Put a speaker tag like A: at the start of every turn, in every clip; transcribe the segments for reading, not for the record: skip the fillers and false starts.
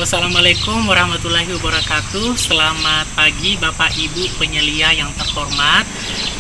A: Wassalamualaikum warahmatullahi wabarakatuh. Selamat pagi Bapak Ibu penyelia yang terhormat.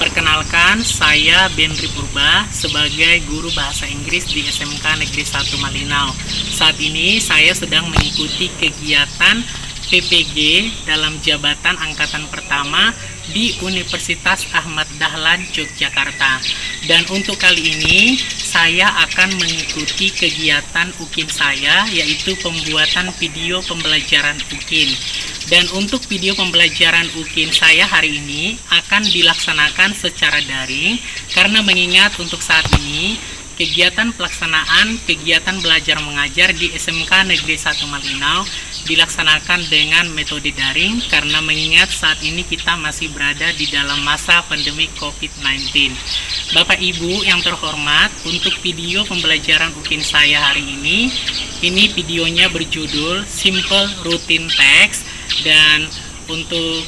A: Perkenalkan, saya Benri Purba sebagai guru bahasa Inggris di SMK Negeri 1 Malinau. Saat ini saya sedang mengikuti kegiatan PPG dalam jabatan angkatan pertama di Universitas Ahmad Dahlan Yogyakarta. Dan untuk kali ini saya akan mengikuti kegiatan UKIN saya, yaitu pembuatan video pembelajaran UKIN. Dan untuk video pembelajaran UKIN saya hari ini akan dilaksanakan secara daring karena mengingat untuk saat ini kegiatan pelaksanaan kegiatan belajar mengajar di SMK Negeri 1 Malinau dilaksanakan dengan metode daring karena mengingat saat ini kita masih berada di dalam masa pandemi COVID-19. Bapak Ibu yang terhormat, untuk video pembelajaran UKIN saya hari ini videonya berjudul Simple Routine Text, dan untuk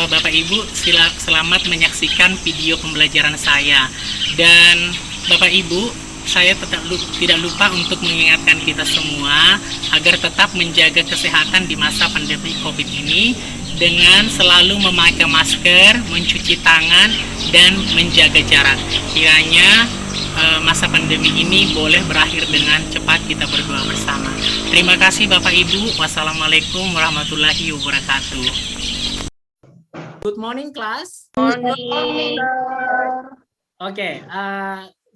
A: Bapak Ibu selamat menyaksikan video pembelajaran saya. Dan Bapak Ibu, saya tidak lupa untuk mengingatkan kita semua agar tetap menjaga kesehatan di masa pandemi COVID ini dengan selalu memakai masker, mencuci tangan, dan menjaga jarak. Kiranya masa pandemi ini boleh berakhir dengan cepat. Kita berdoa bersama. Terima kasih Bapak Ibu. Wassalamualaikum warahmatullahi wabarakatuh. Good morning, class.
B: Morning.
A: Okay.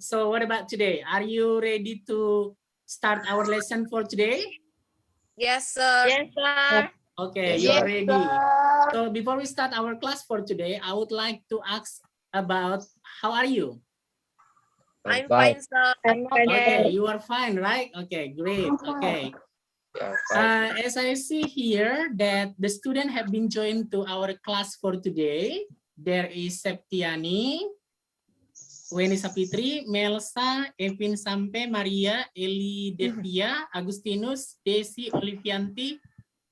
A: So what about today? Are you ready to start our lesson for today?
B: Yes, sir.
C: Yes, sir.
A: Okay, you are ready. So before we start our class for today, I would like to ask about how are you?
B: I'm fine, sir.
A: Okay, you are fine, right? Okay, great. Okay. As I see here that the students have been joined to our class for today. There is Septiani, Weni Sapitri, Melsa, Evin Sampe, Maria, Eli Devia, Agustinus, Desi Olivianti,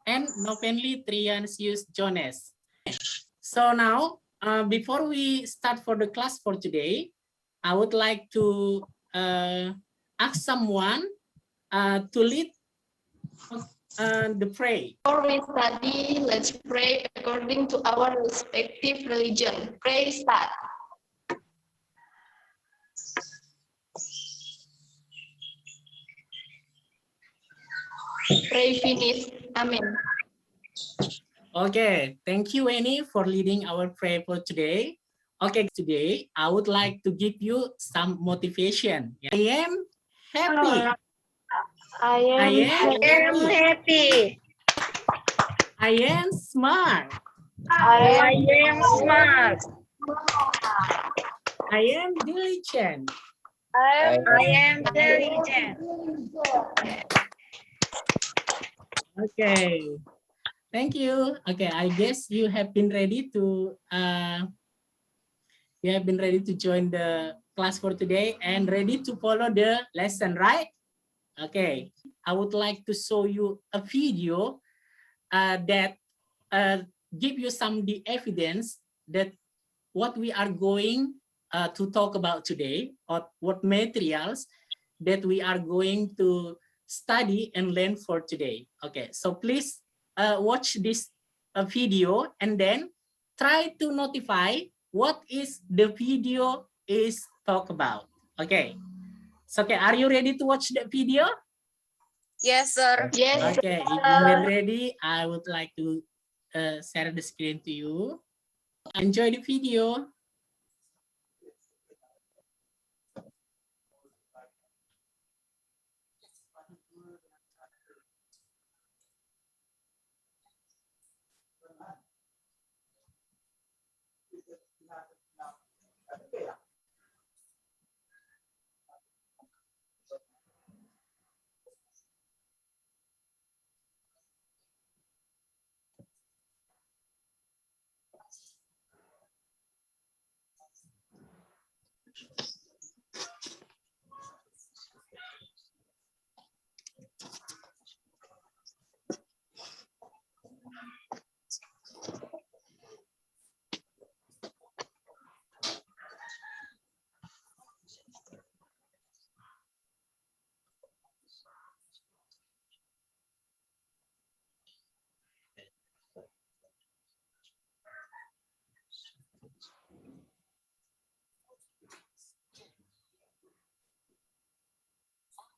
A: and Novenly Triansius Jones. So now, before we start for the class for today, I would like to ask someone to lead the prayer.
C: Before we study, let's pray according to our respective religion. Pray start. Pray finish. Amen.
A: Okay, thank you, Annie, for leading our prayer for today. Okay, today I would like to give you some motivation. I am happy.
C: I am
B: happy.
A: I am smart.
C: I am
B: smart.
A: I am diligent.
B: I am diligent.
A: Okay, thank you. Okay, I guess you have been ready to join the class for today and ready to follow the lesson, right? Okay, I would like to show you a video that give you some the evidence that what we are going to talk about today, or what materials that we are going to study and learn for today. Okay, so please watch this video and then try to notify what is the video is talk about. Okay, so okay, are you ready to watch the video?
B: Yes, sir.
C: Yes.
A: Okay, if you are ready, I would like to share the screen to you. Enjoy the video.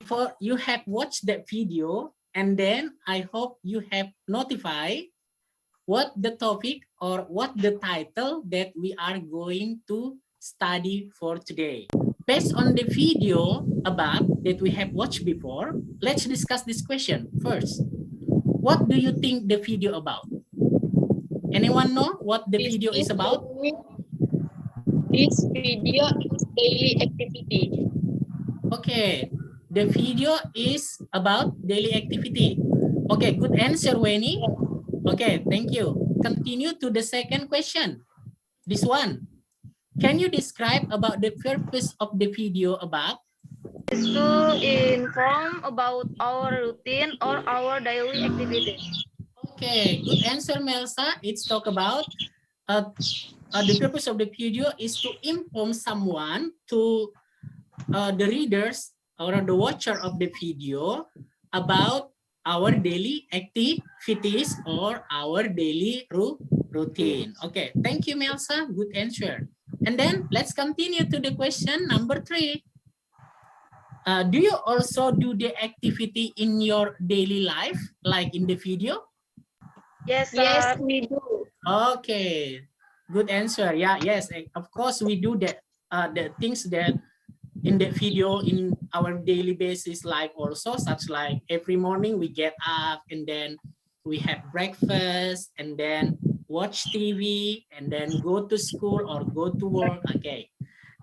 A: For you have watched that video, and then I hope you have notified what the topic or what the title that we are going to study for today. Based on the video above that we have watched before, let's discuss this question first. What do you think the video about? Anyone know what the video is about?
C: This video is daily activity.
A: Okay, the video is about daily activity. Okay, good answer, Weni. Okay, thank you. Continue to the second question. This one. Can you describe about the purpose of the video above?
B: Is to inform about our routine or our daily activities.
A: Okay, good answer, Melsa. It's talk about the purpose of the video is to inform someone to the readers or the watcher of the video about our daily activities or our daily routine. Okay, thank you, Melsa. Good answer. And then let's continue to the question number 3. Do you also do the activity in your daily life, like in the video?
B: Yes, sir.
C: Yes, we do.
A: Okay, good answer. Yeah, yes, of course we do that. The things that in the video in our daily basis life also, such like every morning we get up and then we have breakfast and then watch TV and then go to school or go to work. Okay,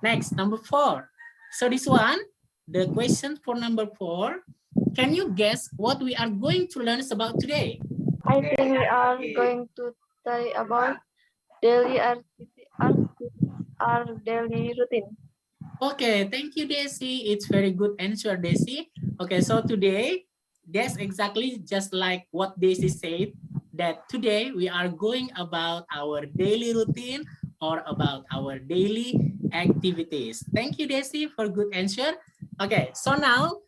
A: next, number 4. So this one, the question for number 4, can you guess what we are going to learn about today?
D: I think we are going to study about daily our daily routine.
A: Okay, thank you, Desi. It's very good answer, Desi. Okay, so today, that's exactly just like what Desi said, that today we are going about our daily routine or about our daily activities. Thank you, Desi, for good answer. Okay, so now,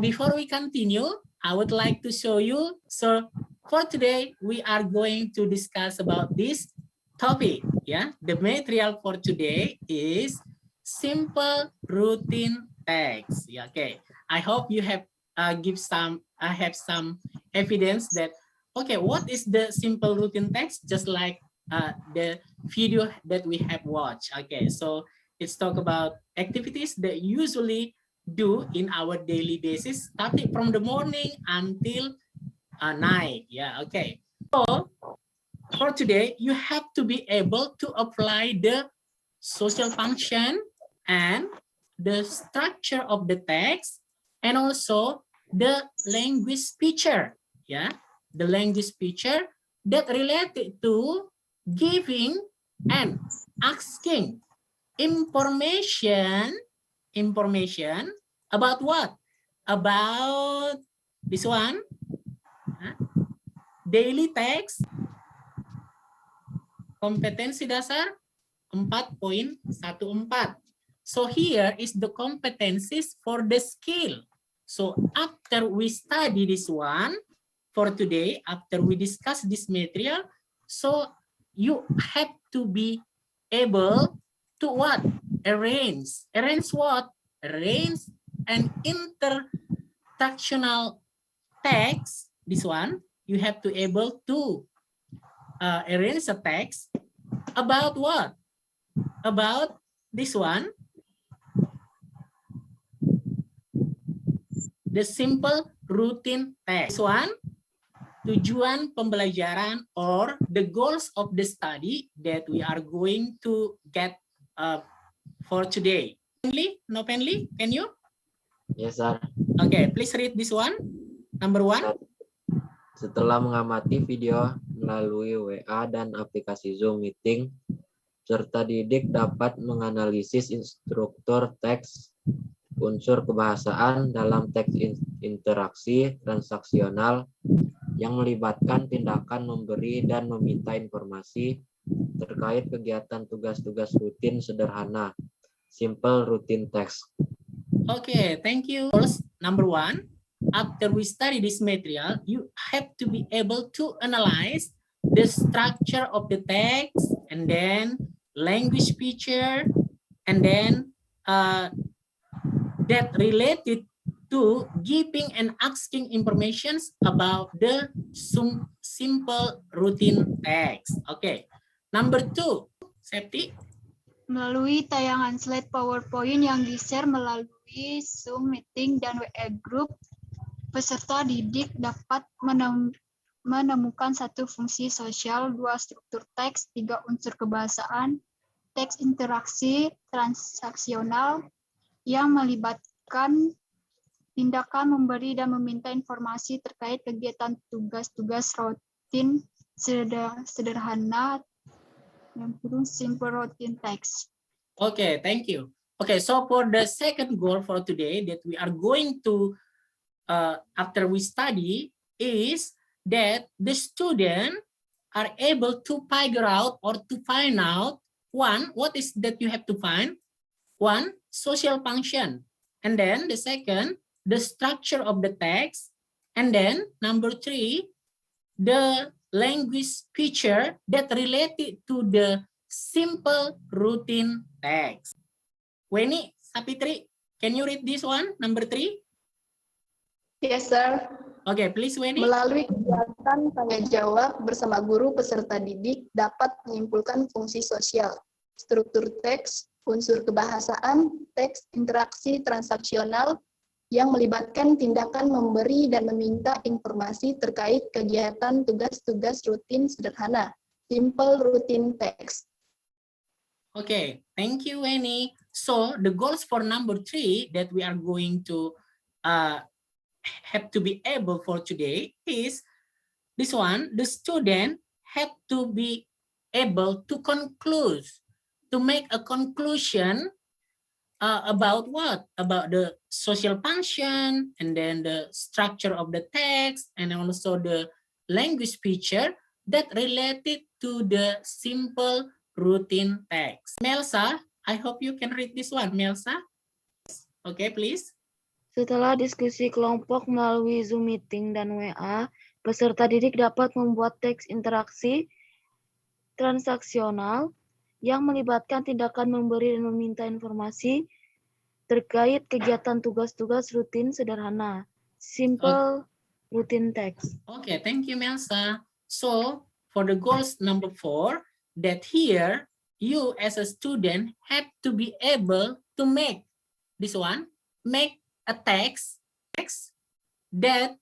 A: before we continue, I would like to show you. So for today, we are going to discuss about this topic. Yeah, the material for today is simple routine text. Yeah, okay. I hope you have I have some evidence that, okay, what is the simple routine text? Just like the video that we have watched. Okay, so it's talk about activities that usually do in our daily basis, starting from the morning until night. Yeah, okay. So for today, you have to be able to apply the social function and the structure of the text and also the language feature. Yeah, the language feature that related to giving and asking information about what? About this one, daily text, kompetensi dasar 4.14. So here is the competencies for the skill. So after we study this one for today, after we discuss this material, so you have to be able to what? Arrange what? Arrange an intertextual text. This one, you have to able to arrange a text about what? About this one, the simple routine text. This one, tujuan pembelajaran or the goals of the study that we are going to get for today. No, Penly, can you?
E: Yes, sir.
A: Okay, please read this one. Number 1.
E: Setelah mengamati video melalui WA dan aplikasi Zoom Meeting, serta didik dapat menganalisis struktur teks, unsur kebahasaan dalam teks interaksi transaksional yang melibatkan tindakan memberi dan meminta informasi terkait kegiatan tugas-tugas rutin sederhana, simple routine text.
A: Okay, thank you. Number 1, after we study this material, you have to be able to analyze the structure of the text and then language feature and then that related to giving and asking informations about the simple routine text. Okay. Number 2, Septi.
F: Melalui tayangan slide PowerPoint yang di-share melalui Zoom meeting dan WA group, peserta didik dapat menemukan satu fungsi sosial, 2 struktur teks, 3 unsur kebahasaan, teks interaksi transaksional yang melibatkan tindakan memberi dan meminta informasi terkait kegiatan tugas-tugas rutin sederhana yang simple routine text.
A: Okay, thank you. Okay, so for the second goal for today that we are going to after we study is that the student are able to figure out or to find out one, what is that you have to find? One, social function. And then the second, the structure of the text. And then number 3, the language feature that related to the simple routine text. Weni, Sapitri, can you read this one, number 3?
C: Yes, sir.
A: Okay, please, Weni.
C: Melalui kegiatan tanya jawab bersama guru peserta didik dapat menyimpulkan fungsi sosial, struktur teks, unsur kebahasaan, teks interaksi transaksional yang melibatkan tindakan memberi dan meminta informasi terkait kegiatan tugas-tugas rutin sederhana, simple routine text.
A: Okay, thank you, Weni. So the goals for number 3 that we are going to have to be able for today is this one. The student have to be able to conclude, to make a conclusion about what? About the social function, and then the structure of the text, and also the language feature that related to the simple routine text. Melsa, I hope you can read this one, Melsa. Okay, please.
D: Setelah diskusi kelompok melalui Zoom meeting dan WA, peserta didik dapat membuat teks interaksi transaksional yang melibatkan tindakan memberi dan meminta informasi terkait kegiatan tugas-tugas rutin sederhana, simple routine text.
A: Okay, thank you, Melsa. So for the goals number 4, that here you as a student have to be able to make this one, make a text that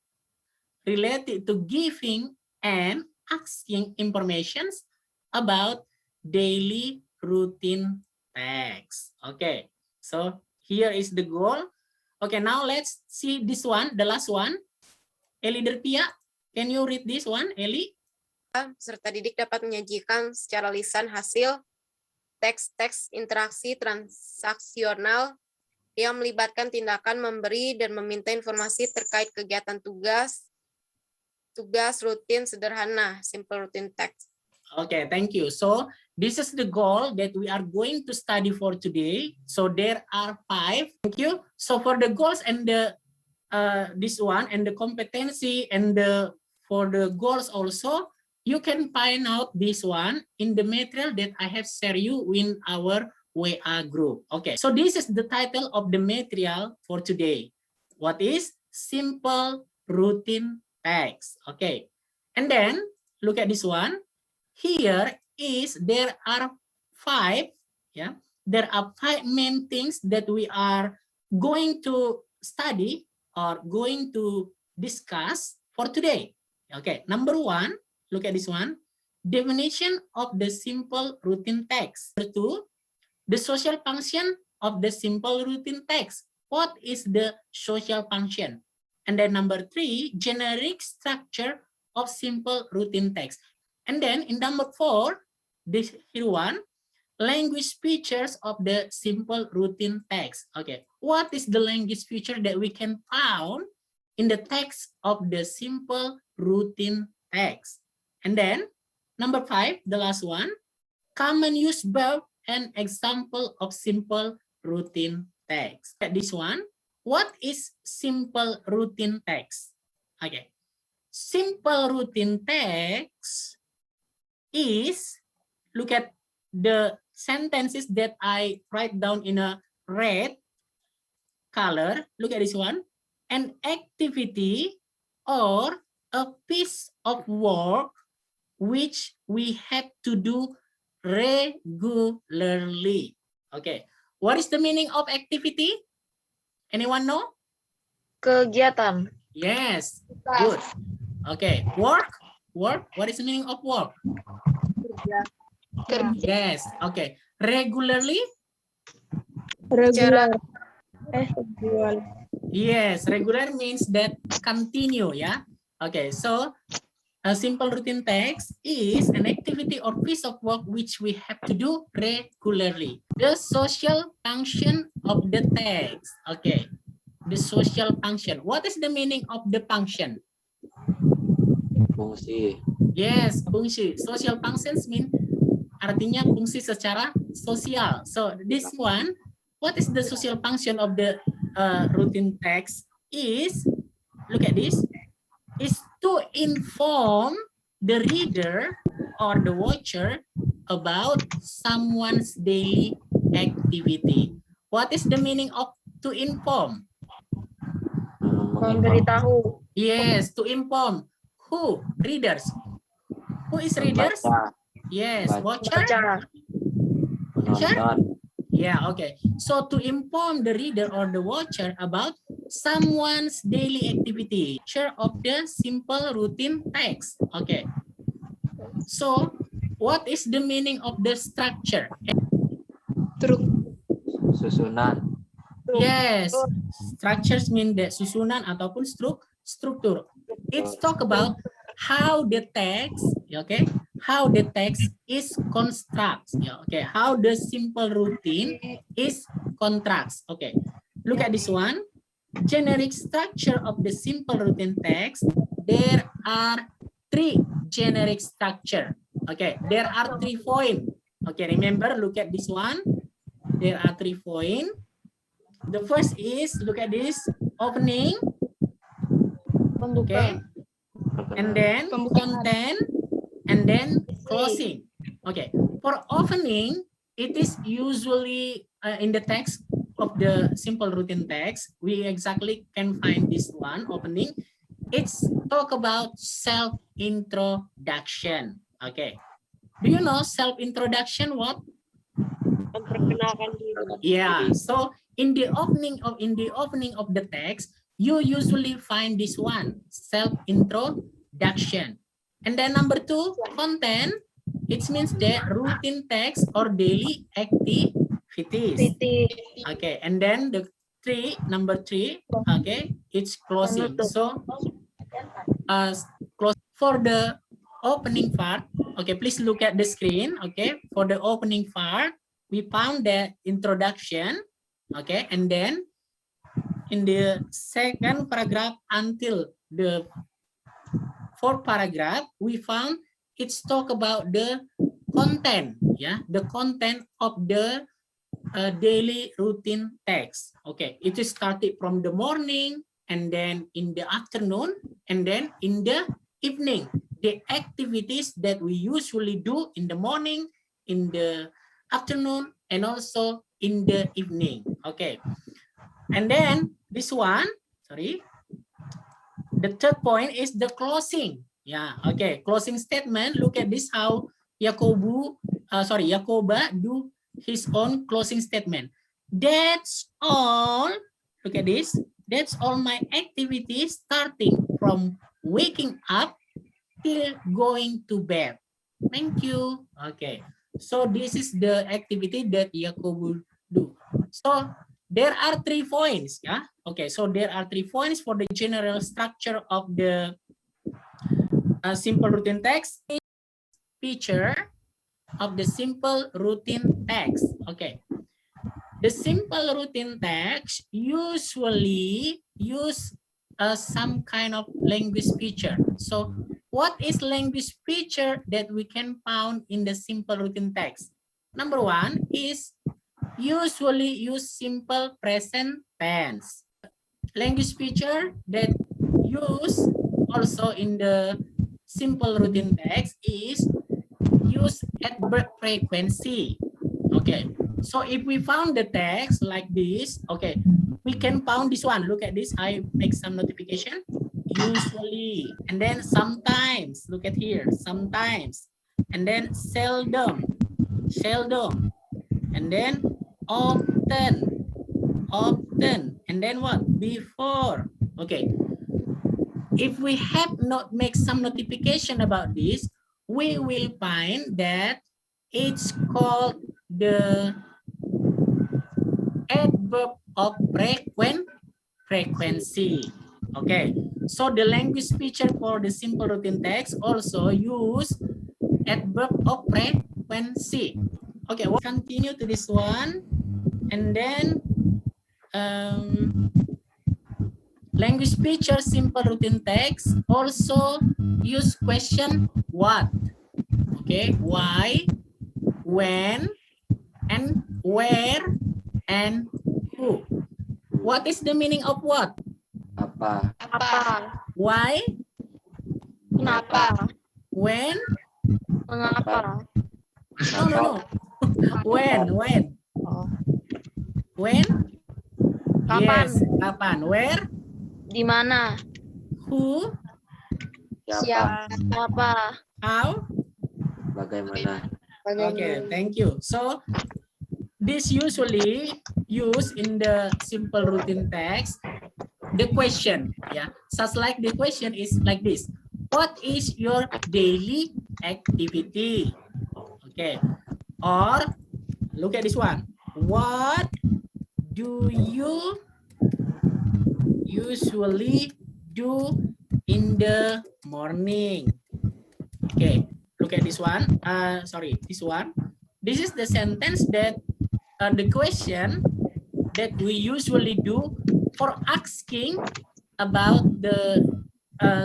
A: related to giving and asking informations about daily routine text. Okay, so here is the goal. Okay, now let's see this one, the last one. Eli Derpia, can you read this one, Eli?
G: Peserta didik dapat menyajikan secara lisan hasil teks-teks interaksi transaksional yang melibatkan tindakan memberi dan meminta informasi terkait kegiatan tugas rutin sederhana, simple routine text.
A: Okay, thank you. So this is the goal that we are going to study for today. So there are 5. Thank you. So for the goals and the this one and the competency and the for the goals also, you can find out this one in the material that I have shared you in our WA group. Okay, so this is the title of the material for today. What is simple routine text? Okay, and then look at this one. Here is there are 5. Yeah, there are 5 main things that we are going to study or going to discuss for today. Okay, number 1. Look at this one. Definition of the simple routine text. Number 2. The social function of the simple routine text. What is the social function? And then number 3, generic structure of simple routine text. And then in number 4, this here one, language features of the simple routine text. Okay, what is the language feature that we can found in the text of the simple routine text? And then number 5, the last one, common use verb and example of simple routine text. This one, what is simple routine text? Okay, simple routine text is, look at the sentences that I write down in a red color. Look at this one. an activity or a piece of work which we have to do regularly. Okay, what is the meaning of activity? Anyone know?
D: Kegiatan.
A: Yes, good. Okay, work. What is the meaning of work?
C: Kerja.
A: Yes, okay. Regularly?
G: Secara
A: Yes, regular means that continue, yeah. Okay, so a simple routine text is an activity or piece of work which we have to do regularly. The social function of the text. Okay, the social function. What is the meaning of the function?
E: Fungsi.
A: Yes, fungsi. Social functions mean artinya fungsi secara sosial. So this one, what is the social function of the routine text is, look at this, is to inform the reader or the watcher about someone's daily activity. What is the meaning of to inform?
D: Memberitahu.
A: Yes, to inform. Who? Readers. Who is readers?
E: Membaca,
A: Yes, watcher.
D: Baca.
E: menonton,
A: Yeah, okay. So to inform the reader or the watcher about someone's daily activity, share of the simple routine text. Okay. So what is the meaning of the structure?
E: susunan,
A: Yes, structures mean the susunan ataupun struktur. It's talk about how the text, okay, how the text is constructed, okay, how the simple routine is constructed. Okay, look at this one. Generic structure of the simple routine text. There are 3 generic structure. Okay, there are 3 points. Okay, remember, look at this one. There are 3 points. The first is, look at this, opening, okay, and then content, and then closing. Okay, for opening, it is usually in the text of the simple routine text, we exactly can find this one, opening. It's talk about self-introduction. Okay, do you know self-introduction what?
G: memperkenalkan diri.
A: Yeah, so in the opening of the text, you usually find this one, self-introduction. And then number 2, content. It means the routine text or daily activities. Okay, and then the number 3, okay, it's closing. So close for the opening part. Okay, please look at the screen. Okay, for the opening part, we found the introduction, okay, and then in the second paragraph until the 4th paragraph, we found it's talk about the content, yeah, the content of the daily routine text. Okay, it is started from the morning, and then in the afternoon, and then in the evening. The activities that we usually do in the morning, in the afternoon, and also in the evening. Okay, and then this one, sorry, the 3rd point is the closing. Yeah, okay, closing statement. Look at this, how Yakoba do his own closing statement. That's all. Look at this. That's all my activities starting from waking up till going to bed. Thank you. Okay. So this is the activity that Yakobo do. So there are 3 points. Yeah. Okay. So there are 3 points for the general structure of the simple routine text. Feature of the simple routine text. Okay. The simple routine text usually use some kind of language feature. So what is language feature that we can found in the simple routine text? Number 1 is usually use simple present tense. Language feature that use also in the simple routine text is use adverb frequency. Okay, so if we found the text like this, okay, we can found this one. Look at this. I make some notification. Usually, and then sometimes. Look at here. Sometimes, and then seldom, seldom, and then often, often, and then what? Before. Okay. If we have not make some notification about this, we will find that it's called the adverb of frequency. Okay, so the language feature for the simple routine text also use adverb of frequency. Okay, we'll continue to this one, and then language feature simple routine text also use question what. Okay, why, when, and where, and who. What is the meaning of what?
E: Apa?
B: Apa?
A: Why?
B: Kenapa?
A: When?
B: Mengapa?
A: No, no, no. When? When?
B: Kapan?
A: Yes. Kapan? Where?
B: Di mana?
A: Who?
E: Siapa?
B: Siapa?
A: How?
E: Bagaimana?
A: Okay, thank you. So this usually used in the simple routine text. The question, yeah, such like the question is like this: what is your daily activity? Okay, or look at this one: what do you usually do in the morning? Okay, look at this one. Sorry, this one. This is the sentence that the question that we usually do for asking about the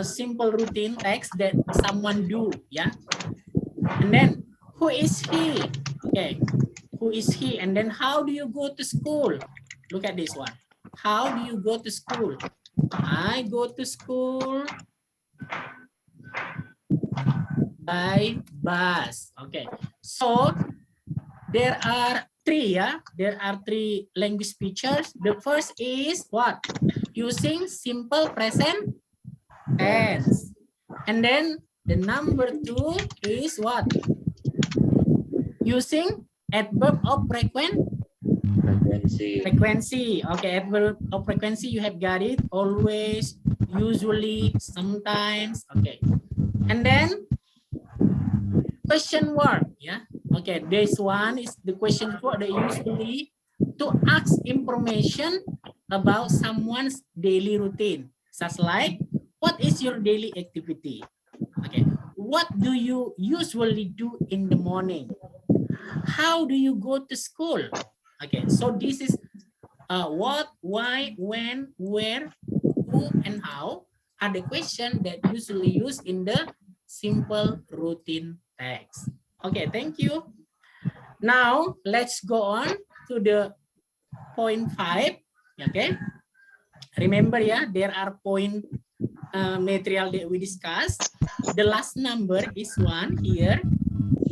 A: simple routine text that someone do, yeah. And then who is he? Okay, who is he? And then how do you go to school? Look at this one. How do you go to school? I go to school by bus. Okay, so there are three, yeah. There are three language features. The first is what? Using simple present tense. And then the number two is what? Using adverb of
E: Frekuensi.
A: frequency. Okay, adverb of frequency, you have got it. Always, usually, sometimes. Okay. And then question word, yeah. Okay, this one is the question word that usually to ask information about someone's daily routine, such like, what is your daily activity? Okay, what do you usually do in the morning? How do you go to school? Okay, so this is what, why, when, where, who, and how are the questions that usually used in the simple routine text. Okay, thank you. Now let's go on to the point 5. Okay, remember, yeah, there are point material that we discussed. The last number is 1 here.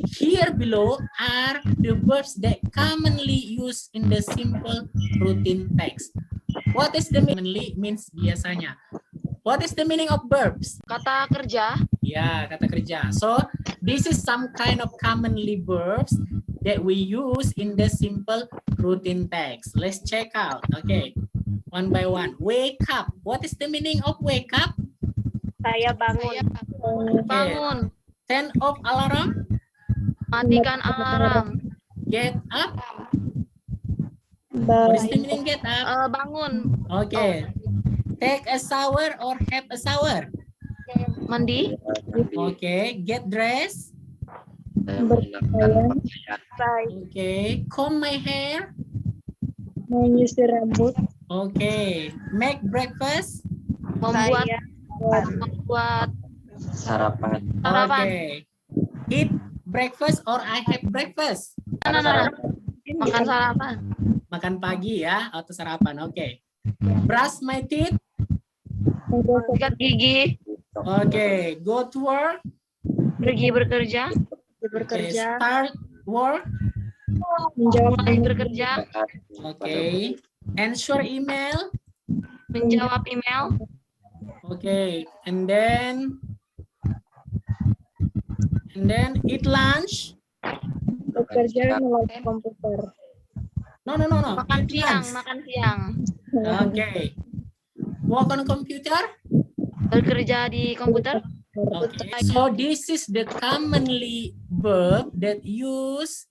A: Here below are the verbs that commonly used in the simple routine text. What is the commonly means biasanya? What is the meaning of verbs?
B: Kata kerja.
A: Ya, kata kerja. So this is some kind of commonly verbs that we use in the simple routine text. Let's check out. Okay, one by one. Wake up. What is the meaning of wake up?
B: Saya bangun. Bangun.
A: Turn off alarm.
B: Matikan alarm.
A: Get up. What is the meaning get up?
B: Bangun.
A: Okay. Take a shower or have a shower.
B: Mandi.
A: Okay. Get dressed.
E: Saya mengenakan pakaian.
A: Okay. Comb my hair.
D: Menyisir rambut.
A: Okay. Make breakfast.
B: Membuat
E: Sarapan.
B: sarapan.
A: Okay. Eat breakfast or I have breakfast.
B: No. Makan sarapan.
A: Makan pagi ya atau sarapan. Okay. Brush my teeth.
B: Sikat gigi.
A: Okay. Go to work.
B: Pergi bekerja.
A: Okay. Start work.
D: Menjawab
B: Mulai bekerja.
A: Okay. answer email.
B: Menjawab email.
A: Okay, and then eat lunch.
D: Bekerja melalui komputer.
A: No.
B: Makan
A: Eat
B: siang,
A: lunch.
B: makan siang.
A: Okay. Work on computer.
B: Bekerja di komputer.
A: Okay. So this is the commonly verb that use,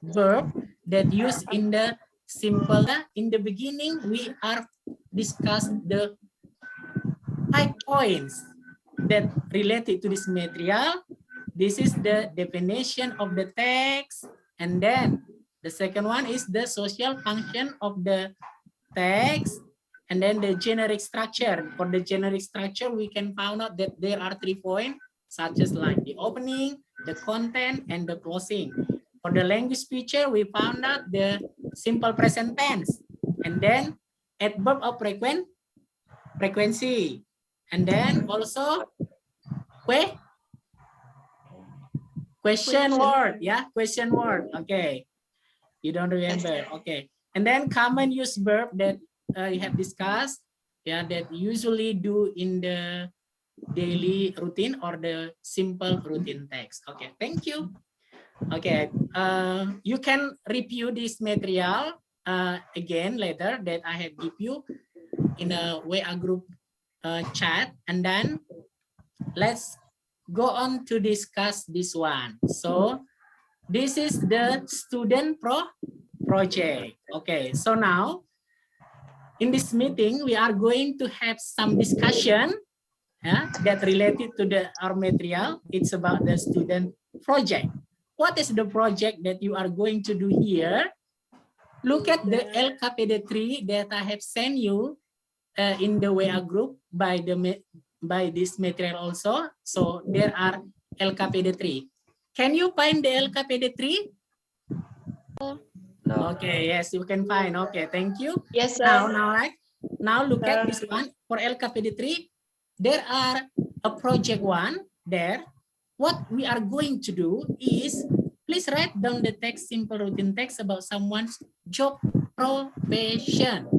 A: verb that use in the simple. In the beginning, we are discuss the 5 points that related to this material. This is the definition of the text, and then the second one is the social function of the text, and then the generic structure. For the generic structure, we can find out that there are 3 points, such as like the opening, the content, and the closing. For the language feature, we found out the simple present tense, and then adverb of frequency, and then also question word, question word. Okay, you don't remember. Okay, and then common use verb that you have discussed, that usually do in the daily routine or the simple routine text. Okay, thank you. Okay, you can review this material again later that I have give you in a WA group chat, and then let's go on to discuss this one. So this is the student project. Okay, so now in this meeting we are going to have some discussion that related to our material. It's about the student project. What is the project that you are going to do here? Look at the LKPD 3 that I have sent you in the WA group by this material also. So there are LKPD 3. Can you find the LKPD 3?
E: No.
A: Okay, yes, you can find. Okay, thank you.
C: Yes, sir.
A: Now look at this one. For LKPD 3, there are a project 1 there. What we are going to do is, please write down the text, simple routine text about someone's job profession.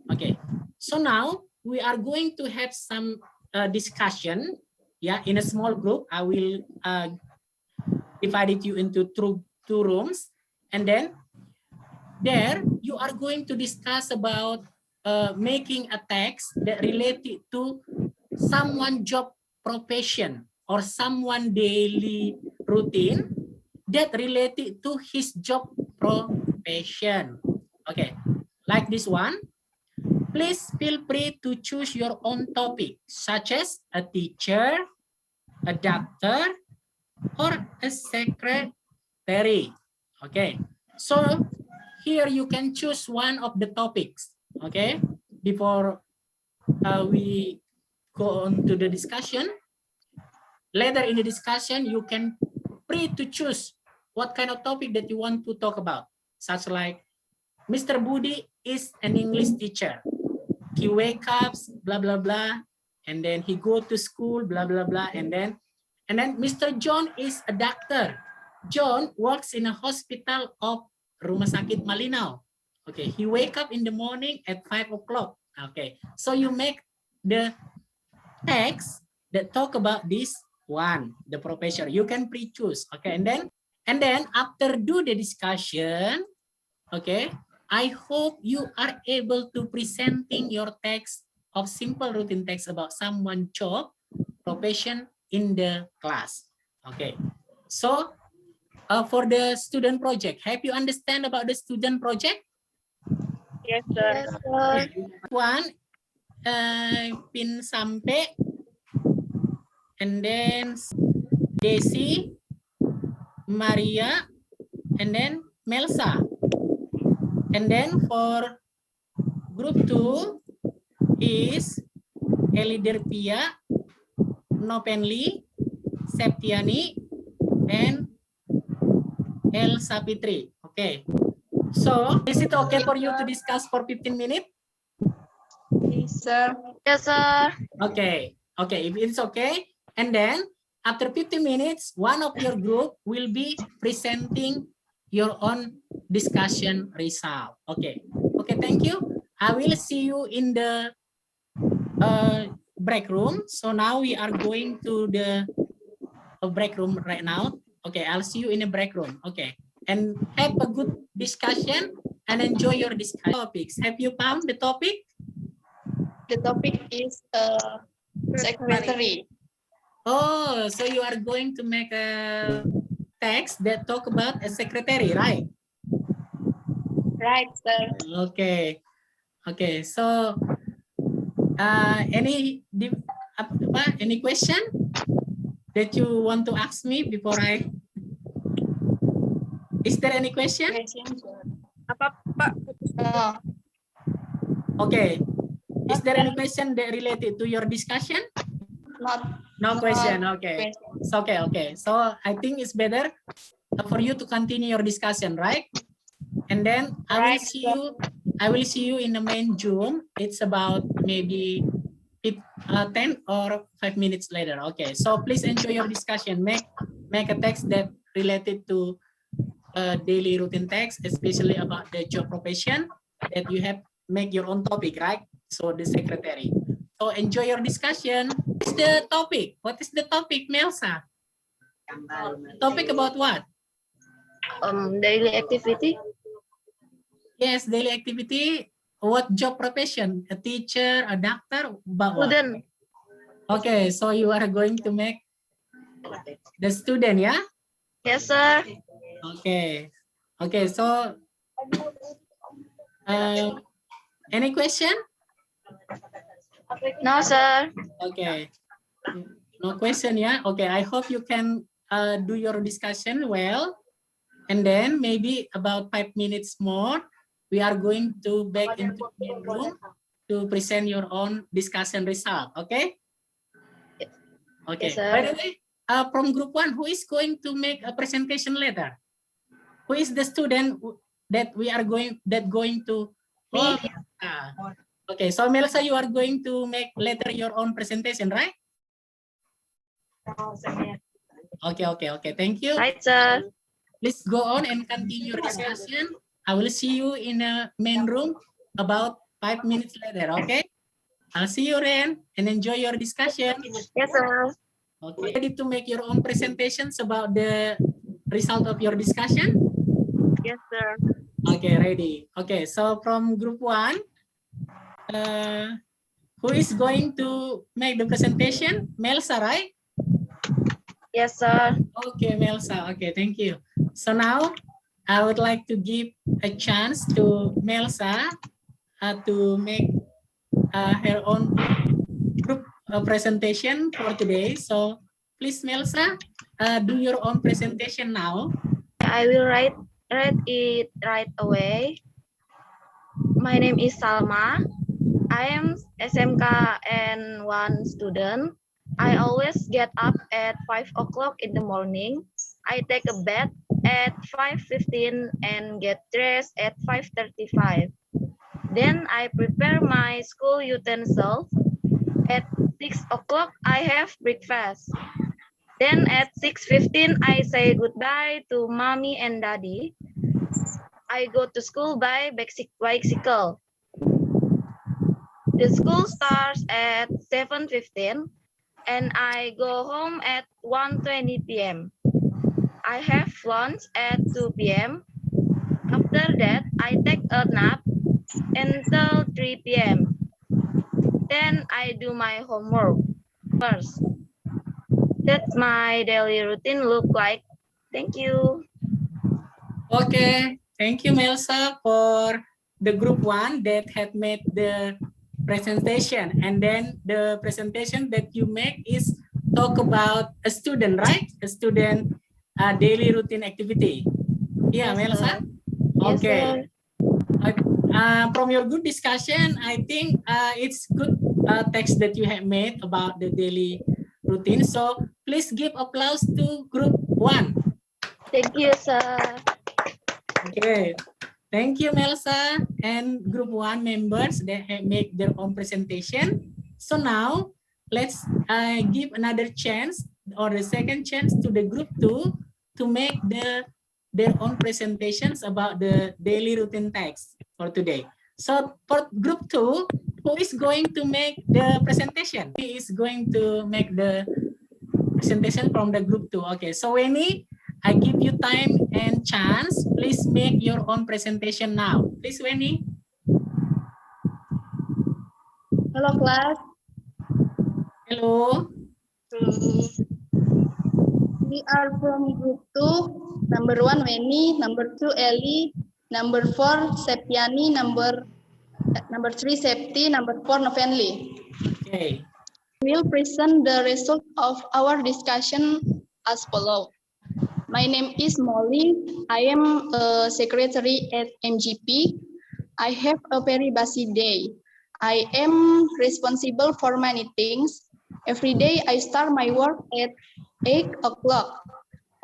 A: Okay, so now we are going to have some discussion, in a small group. I will divide you into two rooms, and then there you are going to discuss about making a text that related to someone job profession or someone daily routine that related to his job profession. Okay, like this one. Please feel free to choose your own topic, such as a teacher, a doctor, or a secretary. Okay, so here you can choose one of the topics. Okay, before we go on to the discussion, later in the discussion, you can free to choose what kind of topic that you want to talk about, such like Mr. Budi is an English teacher. He wakes up, blah, blah, blah, and then he go to school, blah, blah, blah, and then Mr. John is a doctor. John works in a hospital of Rumah Sakit Malinau. Okay, he wake up in the morning at 5 o'clock. Okay, so you make the text that talk about this one, the profession. You can pre-choose. Okay, and then after do the discussion, okay, I hope you are able to presenting your text of simple routine text about someone job profession in the class. Okay, so for the student project, have you understand about the student project?
B: Yes, sir.
C: Yes, sir.
A: One, Pin Sampe, and then Desi, Maria, and then Melsa. And then for group 2 is Elider Pia, Nopenli, Septiani, and El Sapitri. Okay. So is it okay for you to discuss for 15 minutes?
C: Yes, sir.
B: Yes, sir.
A: Okay. Okay, if it's okay. And then after 15 minutes, one of your group will be presenting your own discussion result. Okay. Okay, thank you. I will see you in the break room. So now we are going to the break room right now. Okay, I'll see you in the break room. Okay, and have a good discussion and enjoy your discussion topics. Have you found the topic?
C: The topic is secretary.
A: Oh, so you are going to make a text that talk about a secretary, right?
C: Right, sir.
A: Okay, okay. So, any question that you want to ask me before I? Is there any question?
B: Apa Pak?
C: No,
A: Okay. Is there any question that related to your discussion?
C: not.
A: No question. Okay.
C: question.
A: It's okay. Okay. So I think it's better for you to continue your discussion, right? And then I will
C: Right,
A: see
C: sir.
A: you. I will see you in the main Zoom. It's about maybe 10 or 5 minutes later. Okay. So please enjoy your discussion. Make a text that related to daily routine text, especially about the job profession that you have. Make your own topic, right? So the secretary. So enjoy your discussion. What is the topic? What is the topic, Melsa? Topic about what?
D: Daily activity.
A: Yes, daily activity. What job profession? A teacher, a doctor, about what?
D: Student.
A: Okay, so you are going to make the student, yeah?
D: Yes, sir.
A: Okay. Okay, so any question?
D: No, sir.
A: Okay. No question, yeah? Okay, I hope you can do your discussion well. And then maybe about 5 minutes more, we are going to back into the main room to present your own discussion result, okay? Okay,
D: Yes, sir.
A: by the way, from group 1, who is going to make a presentation later? Who is the student that we are going to? Oh, okay, so Melissa, you are going to make later your own presentation, right? Okay, thank you.
D: Right, sir.
A: Please go on and continue your discussion. I will see you in the main room about 5 minutes later, okay? I'll see you then and enjoy your discussion.
D: Yes, sir.
A: Okay, ready to make your own presentations about the result of your discussion?
D: Yes, sir.
A: Okay, ready. Okay, so from group 1, who is going to make the presentation? Melsa, right?
D: Yes, sir.
A: Okay, Melsa. Okay, thank you. So now I would like to give a chance to Melsa to make her own group presentation for today. So please, Melsa, do your own presentation now.
D: I will write it right away. My name is Salma. I am SMK N1 student. I always get up at 5 o'clock in the morning. I take a bath at 5:15 and get dressed at 5:35. Then I prepare my school utensils. At 6 o'clock, I have breakfast. Then at 6:15, I say goodbye to mommy and daddy. I go to school by bicycle. The school starts at 7:15 and I go home at 1:20 p.m. I have lunch at 2 p.m. After that, I take a nap until 3 p.m. Then I do my homework first. That's my daily routine look like. Thank you.
A: Okay, thank you, Melsa, for the group 1 that had made the presentation. And then the presentation that you make is talk about a student, right? A student daily routine activity. Yeah,
D: Yes,
A: Melsa?
D: sir. Yes,
A: Okay.
D: sir.
A: From your good discussion, I think it's good text that you have made about the daily routine. So please give applause to group 1.
D: Thank you, sir.
A: Okay, thank you, Melsa and group 1 members that have made their own presentation. So now let's give another chance or the second chance to the group 2 to make their own presentations about the daily routine text for today. So for group 2, who is going to make the presentation? He is going to make the presentation from the group 2. Okay, so Weni, I give you time and chance. Please make your own presentation now. Please, Weni.
C: Hello class,
A: Hello.
C: we are from group 2. Number 1 Weni, number 2 Eli, number 4 Septiani, number 3 Septi, number 4 Novenli.
A: Okay.
C: We will present the result of our discussion as follows. My name is Molly. I am a secretary at MGP. I have a very busy day. I am responsible for many things. Every day I start my work at 8 o'clock.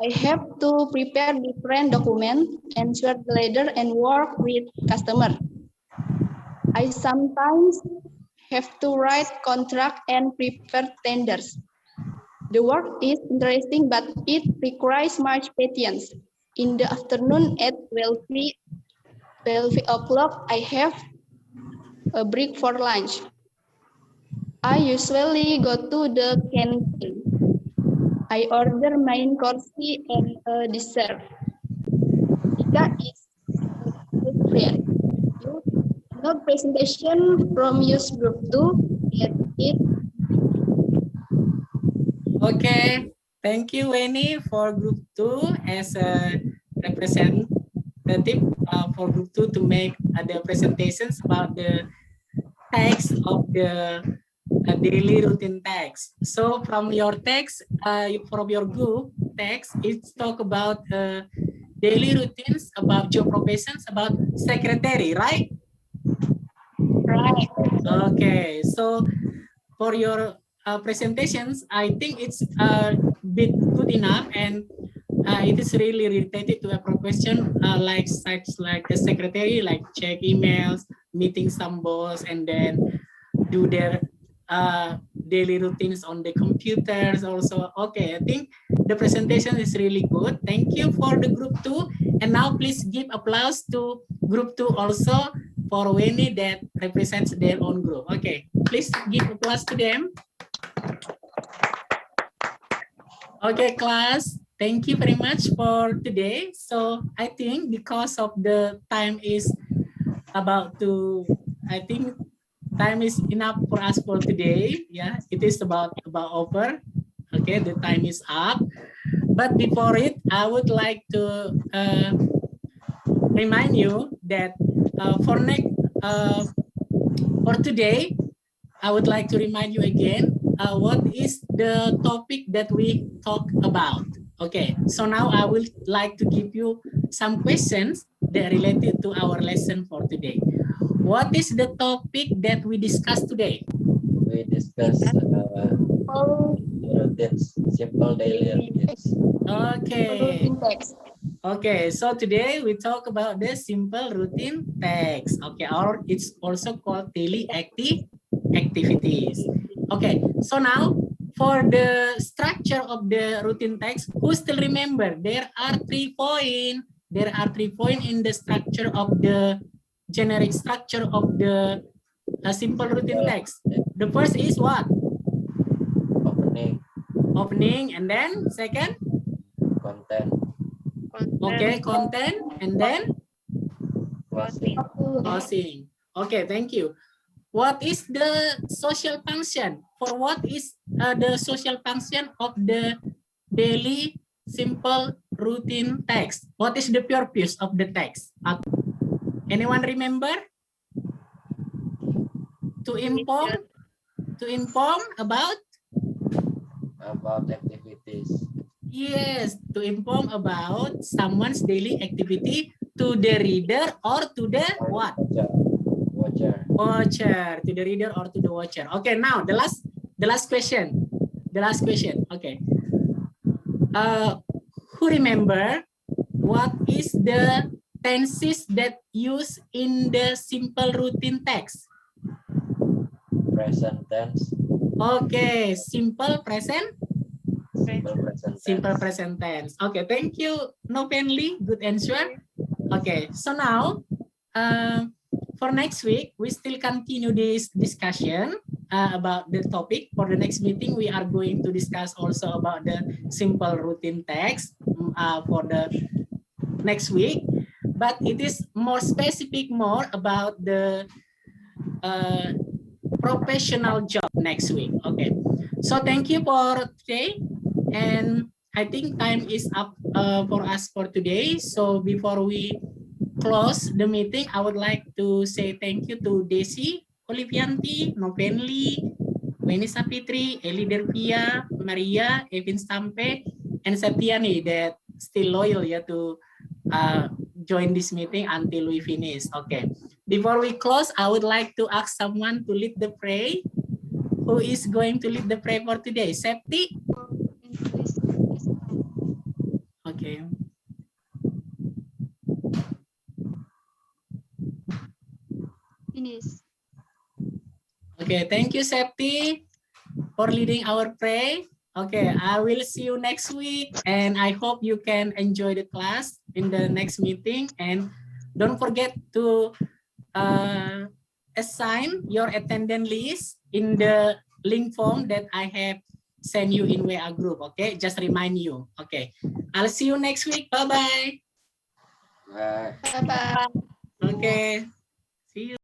C: I have to prepare different documents, answer the letter, and work with customers. I sometimes have to write contract and prepare tenders. The work is interesting, but it requires much patience. In the afternoon at 12 o'clock, I have a break for lunch. I usually go to the canteen. I order main course and a dessert. Ika is a good friend. You have presentation from use group 2. Get it.
A: Okay. Thank you, Weni, for group 2 as a representative for group 2 to make the presentations about the text of the daily routine text. So from your text, from your group text, it's talk about daily routines, about job professions, about secretary, right?
C: Right.
A: Okay, so for your presentations, I think it's a bit good enough, and it is really related to a profession like such like a secretary, like check emails, meeting some boss, and then do their daily routines on the computers also. Okay, I think the presentation is really good. Thank you for the group 2. And now please give applause to group 2 also for Weni that represents their own group. Okay, please give applause to them. Okay, class, thank you very much for today. So I think because of the time is about to, I think time is enough for us for today. Yeah, it is about over. Okay, the time is up. But before it, I would like to remind you that for today, I would like to remind you again what is the topic that we talk about. Okay, so now I would like to give you some questions that are related to our lesson for today. What is the topic that we discussed today?
E: We discuss routines, simple daily routines.
A: Okay.
C: Routine text.
A: Okay, so today we talk about the simple routine text. Okay, or it's also called daily activities. Okay, so now for the structure of the routine text, who still remember there are 3 points? There are 3 points in the structure of the generic structure of the simple routine text. The first is what? Opening, and then second?
E: Content.
A: Okay, content, and then?
E: Closing.
A: Okay, thank you. What is the social function? For what is the social function of the daily simple routine text? What is the purpose of the text? Anyone remember? To inform about
E: activities.
A: Yes, to inform about someone's daily activity to the reader or to the what? Watcher. To the reader or to the watcher. Okay, now the last question. Okay. Who remember what is the tenses that used in the simple routine text?
E: Present tense.
A: Okay, simple present.
E: Simple present
A: tense. Okay, thank you, Novenli. Good answer. Okay, so now for next week, we still continue this discussion about the topic. For the next meeting, we are going to discuss also about the simple routine text for the next week. But it is more specific, more about the professional job next week. Okay, so thank you for today, and I think time is up for us for today. So before we close the meeting, I would like to say thank you to Desi, Olivianti, Novenli, Weni Sapitri, Eli Dervia, Maria, Evin Stampe, and Septiani that still loyal to join this meeting until we finish. Okay. Before we close, I would like to ask someone to lead the prayer. Who is going to lead the prayer for today? Septi? Okay.
F: Finish.
A: Okay, thank you, Septi, for leading our prayer. Okay, I will see you next week, and I hope you can enjoy the class in the next meeting. And don't forget to assign your attendance list in the link form that I have sent you in WA group. Okay, just remind you. Okay, I'll see you next week. Bye-bye.
E: Bye.
C: Bye-bye.
A: Okay. See you.